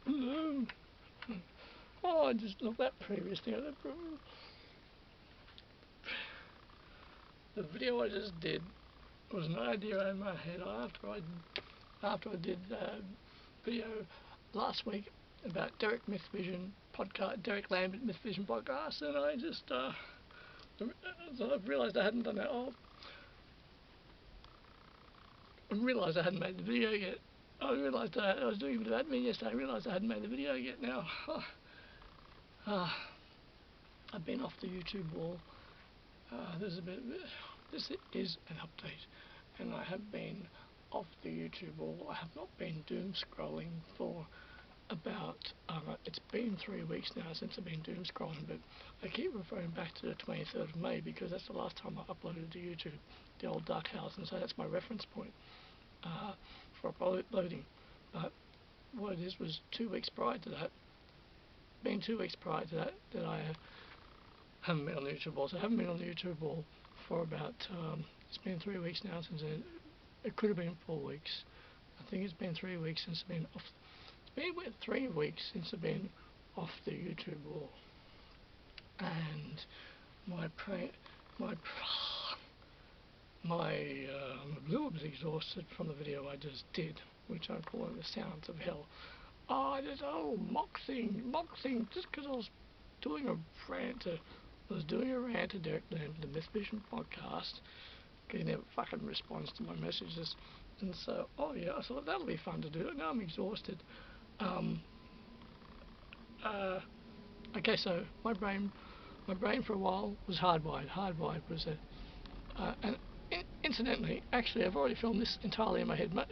No. Oh, I just looked that previously. The video I just did was an idea in my head after I did video last week about Derek Mythvision podcast, Derek Lambert Mythvision podcast, and I just I've realised I hadn't done that. I realised I hadn't made the video yet. I realised I was doing a bit of admin yesterday. I realised I hadn't made the video yet. Now, I've been off the YouTube wall. This is an update, and I have been off the YouTube wall. I have not been doom scrolling for about it's been 3 weeks now since I've been doom scrolling, but I keep referring back to the 23rd of May because that's the last time I uploaded to YouTube, the old Dark House, and so that's my reference point for uploading. But what it is was 2 weeks prior to that, that I haven't been on the YouTube wall. So I haven't been on the YouTube wall for about it's been 3 weeks now since it could have been 4 weeks. I think it's been 3 weeks since I've been off. It's been 3 weeks since I've been off the YouTube wall, and I'm a little bit exhausted from the video I just did, which I'm calling The Sounds of Hell. This whole mock thing, just because I was doing a rant to Derek Lambert, the Mythvision podcast, because he never fucking responds to my messages, and so, I thought that'll be fun to do. Now I'm exhausted. Okay, so my brain for a while was hardwired. Hardwired was and incidentally, actually, I've already filmed this entirely in my head. I've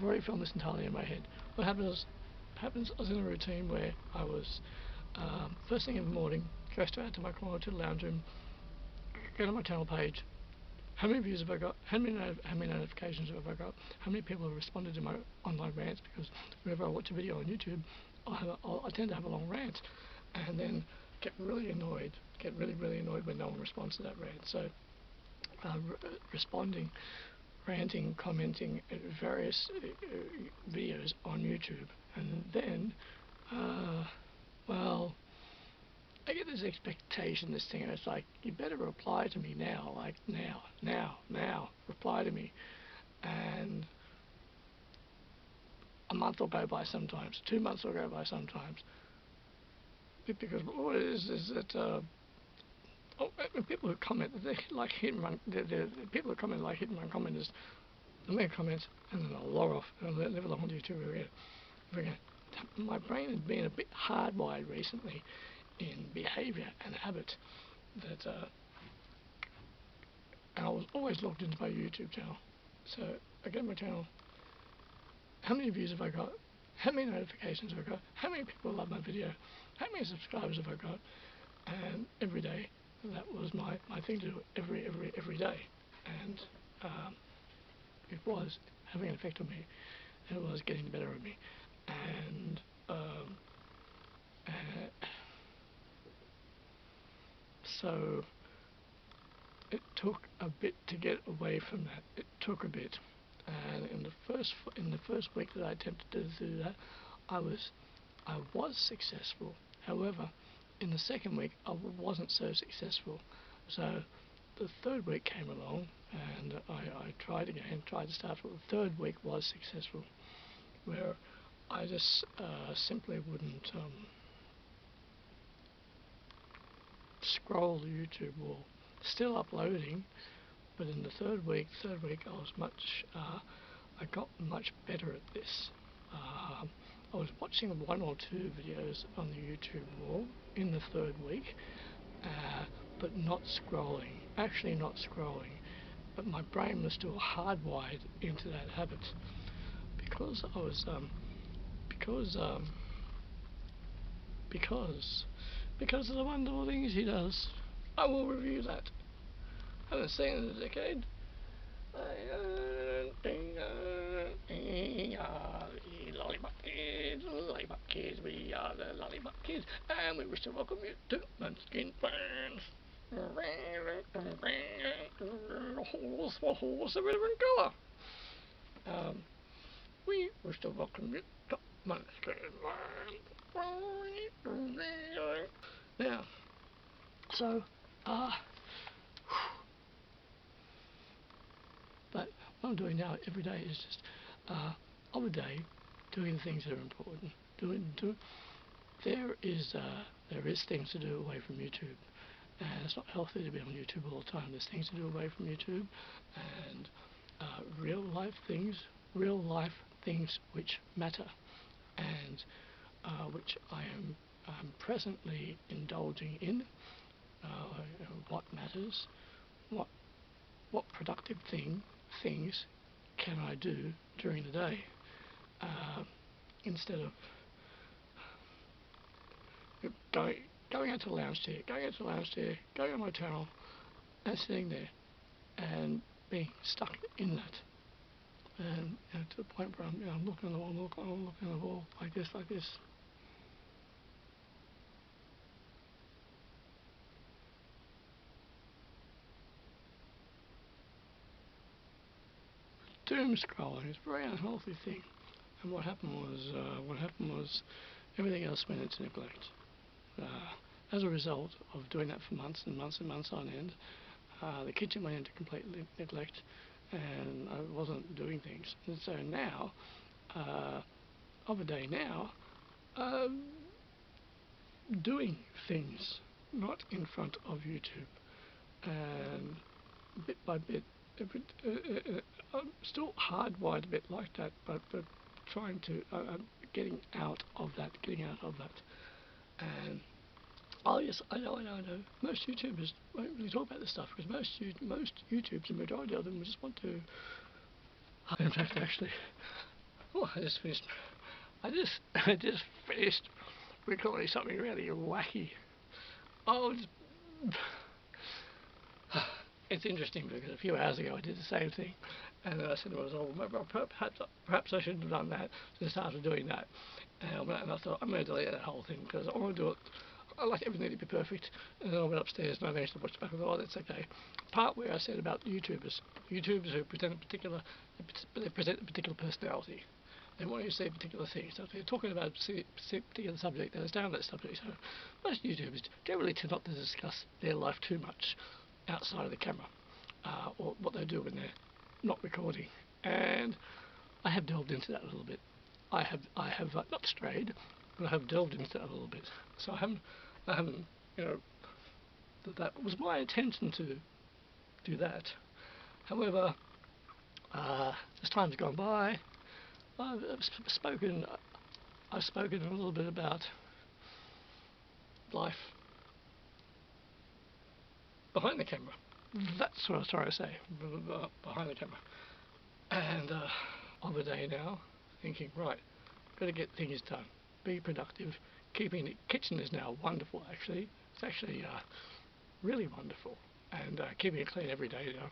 already filmed this entirely in my head. What happens? I was in a routine where I was first thing in the morning, go straight to my corner to the lounge room, go to my channel page. How many views have I got? How many notifications have I got? How many people have responded to my online rants? Because whenever I watch a video on YouTube, I tend to have a long rant, and then get really annoyed when no one responds to that rant. So responding, ranting, commenting at various videos on YouTube, and then I get this expectation, this thing, and it's like, you better reply to me now, like now, reply to me. And a month will go by sometimes, 2 months will go by sometimes, because what it is that people who comment, they like hit and run. People who comment like hit and run commenters. They'll make a comment and then they'll log off and they'll never log on to YouTube again. My brain has been a bit hardwired recently in behaviour and habit that, and I was always logged into my YouTube channel. So I go to my channel. How many views have I got? How many notifications have I got? How many people love my video? How many subscribers have I got? And every day, that was my thing to do every day, and it was having an effect on me. It was getting the better of me, and so it took a bit to get away from that. It took a bit, and in the first week that I attempted to do that, I was successful. However, in the second week, I wasn't so successful. So the third week came along, and I tried again, tried to start. But the third week was successful, where I just simply wouldn't scroll the YouTube wall. Still uploading, but in the third week, I was I got much better at this. I was watching 1 or 2 videos on the YouTube wall in the third week, but not scrolling. Actually, not scrolling. But my brain was still hardwired into that habit because I was because of the wonderful things he does. I will review that. I haven't seen it in a decade. Lollipop Kids, we are the Lollipop Kids, and we wish to welcome you to Munchkin Fans. What's a different colour? we're still welcome you. Now, so, but what I'm doing now every day is just, of a day, doing things that are important. There is things to do away from YouTube, and it's not healthy to be on YouTube all the time. There's things to do away from YouTube, and real life things which matter, and which I am presently indulging in. What matters, what productive things can I do during the day, instead of going out to the lounge chair, going on my channel, and sitting there, and being stuck in that, and to the point where I'm looking at the wall, looking at the wall, like this. Doom scrolling is a very unhealthy thing, and what happened was everything else went into neglect. As a result of doing that for months and months and months on end, the kitchen went into complete neglect, and I wasn't doing things. And so now, of a day now, doing things, not in front of YouTube, and bit by bit, I'm still hardwired a bit like that, but trying to, getting out of that, and oh yes, I know. Most YouTubers won't really talk about this stuff, because most YouTubers, the majority of them, just want to. In fact, actually, I just finished recording something really wacky. It's interesting because a few hours ago I did the same thing, and then I said to myself, perhaps I shouldn't have done that. So I started doing that, and I thought I'm going to delete that whole thing because I want to do it. I like everything to be perfect, and then I went upstairs and I managed to watch it back and thought, oh, that's okay. Part where I said about YouTubers who present a particular personality. They want you to say particular things. So if they're talking about a particular subject, they understand that subject. So most YouTubers generally tend not to discuss their life too much outside of the camera, or what they do when they're not recording. And I have delved into that a little bit. I have not strayed, but I have delved into that a little bit. So I haven't, that was my intention to do that. However, as time's gone by, I've spoken a little bit about life behind the camera. That's what I was trying to say, behind the camera. And of a day now, thinking, right, got to get things done, be productive. Keeping the kitchen is now wonderful, actually. It's actually really wonderful. And keeping it clean every day now.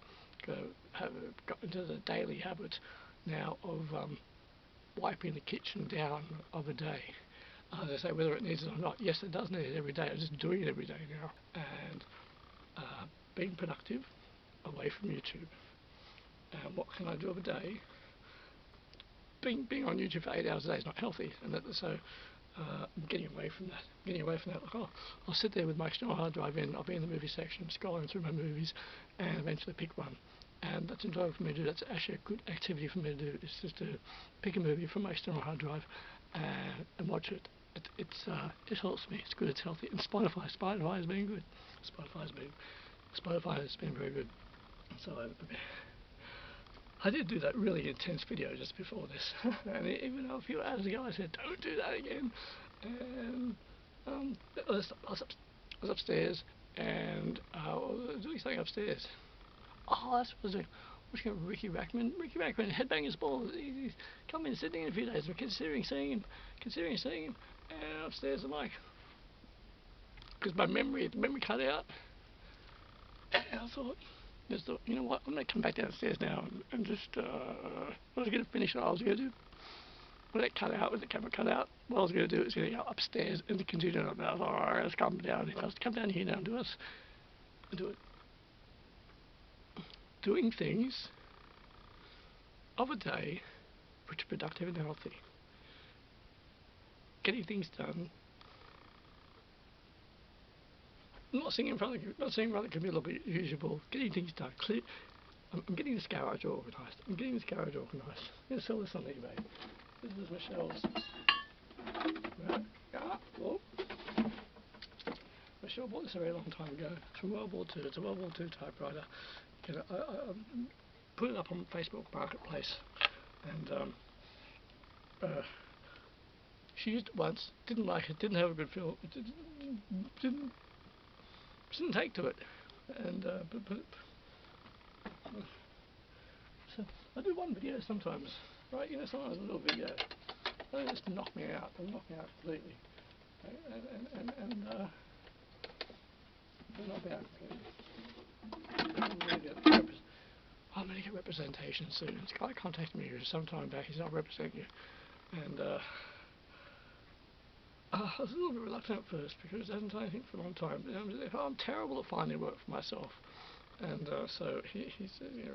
Have got into the daily habit now of wiping the kitchen down of a day. They say whether it needs it or not. Yes, it does need it every day. I'm just doing it every day now. And being productive away from YouTube. And what can I do of a day? Being on YouTube for 8 hours a day is not healthy, and so I'm getting away from that. Like, I'll sit there with my external hard drive in. I'll be in the movie section, scrolling through my movies, and eventually pick one. And that's enjoyable for me to do. That's actually a good activity for me to do. Is just to pick a movie from my external hard drive and watch it. It helps me. It's good. It's healthy. And Spotify has been good. Spotify has been very good. So I did do that really intense video just before this, and even though a few hours ago I said don't do that again, and I was upstairs and I was doing something upstairs. Oh, that's what I was doing. Watching Ricky Rackman headbangers balls. He's come in Sydney in a few days. We're considering seeing him, and upstairs I'm like, because the memory cut out, and I thought, you know what, I'm going to come back downstairs now and just, I was going to finish what I was going to do. When it cut out, when the camera cut out, what I was going to do is going to go upstairs and to continue on. I was like, alright, let's come down here. Let's come down here now and do it. Doing things of a day which are productive and healthy. Getting things done. Not sitting in front of the computer like usual. Getting things done. I'm getting this garage organised. I'm going to sell this on eBay. This is Michelle's. Well, Michelle bought this a very long time ago. It's from World War II. It's a World War II typewriter. I put it up on Facebook Marketplace, and she used it once. Didn't like it. Didn't have a good feel. Didn't take to it, and so I do one video sometimes, right? You know, sometimes a little video. They just knock me out. They'll knock me out completely, and they'll knock me out completely. I'm going to get representation soon. This guy contacted me some time back. He's not representing you, and I was a little bit reluctant at first because I hadn't done anything for a long time. I'm terrible at finding work for myself, and so he said, you know,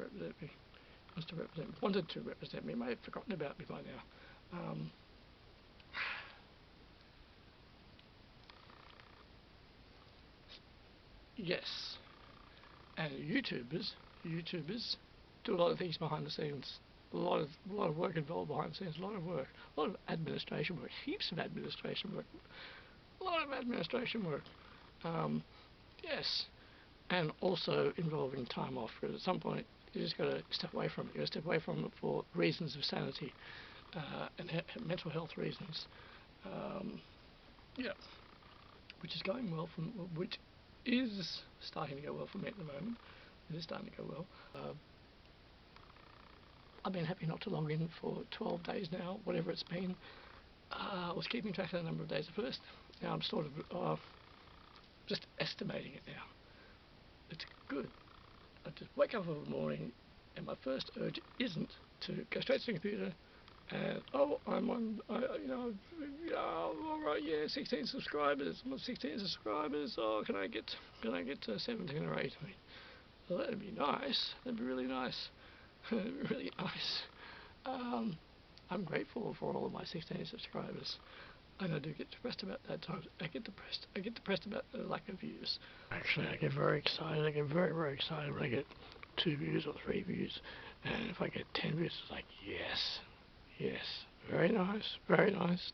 represent me. Wanted to represent me. May have forgotten about me by now. Yes, and YouTubers do a lot of things behind the scenes. A lot of work involved behind the scenes. A lot of administration work. Heaps of administration work. A lot of administration work. Yes, and also involving time off. Because at some point you just got to step away from it. You got to step away from it for reasons of sanity and mental health reasons. Yeah, which is going well which is starting to go well for me at the moment. It is starting to go well. I've been happy not to log in for 12 days now, whatever it's been. I was keeping track of the number of days at first. Now I'm sort of just estimating it now. It's good. I just wake up in the morning, and my first urge isn't to go straight to the computer and I'm on, all right, yeah, 16 subscribers. I'm on 16 subscribers. Oh, can I get to 17 or 18? Well, that'd be nice. That'd be really nice. Really nice. I'm grateful for all of my 16 subscribers, and I do get depressed about that times. I get depressed about the lack of views. Actually, I get very excited. I get very, very excited when I get 2 views or 3 views, and if I get 10 views, it's like yes, very nice,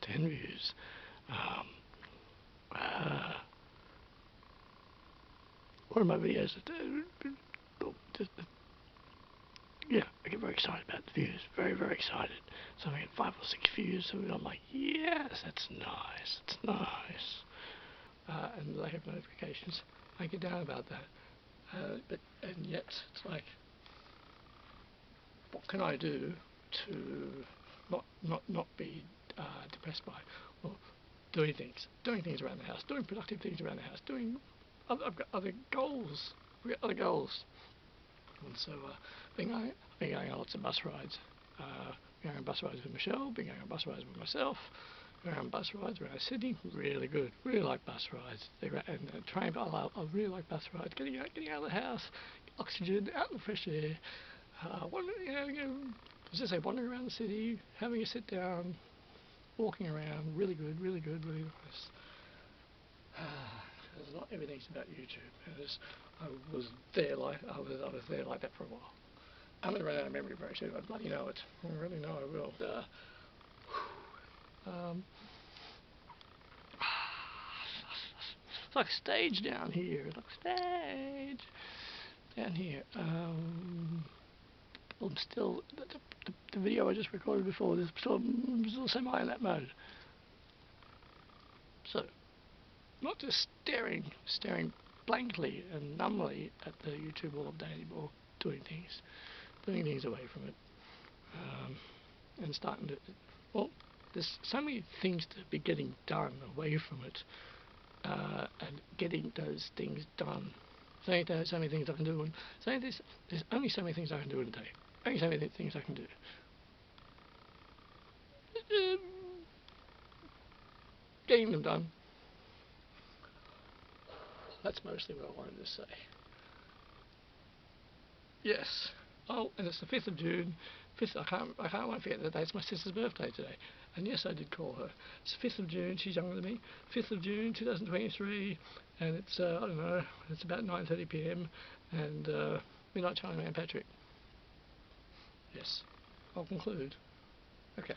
10 views. One of my videos, yeah, I get very excited about the views, very, very excited. So I get 5 or 6 views, so I'm like, yes, that's nice, it's nice. And the lack of notifications, I get down about that. And yet, it's like, what can I do to not be depressed by? Well, doing things around the house, doing productive things around the house, I've got other goals. We've got other goals. And so, been going on lots of bus rides. Been going on bus rides with Michelle, been going on bus rides with myself, going on bus rides around Sydney. Really good. Really like bus rides. And train, I really like bus rides. Getting out of the house, oxygen, out in the fresh air. Wandering around the city, having a sit down, walking around. Really good, really nice. Not everything's about YouTube. I was there like that for a while. I'm going to run out of memory very soon. I bloody know it. I really know I will. It's like stage down here. I'm still the video I just recorded before. I'm still semi in that mode. So, not just staring blankly and numbly at the YouTube all day anymore, doing things away from it, and starting to, well, there's so many things to be getting done away from it, and getting those things done. So many things I can do, and there's only so many things I can do in a day. Only so many things I can do. Getting them done. That's mostly what I wanted to say. Yes. Oh, and it's the 5th of June. 5th, I won't forget the day. It's my sister's birthday today, and yes, I did call her. It's 5th of June. She's younger than me. 5th of June, 2023, and it's I don't know. It's about 9:30 p.m. and midnight Charlie Man Patrick. Yes, I'll conclude. Okay.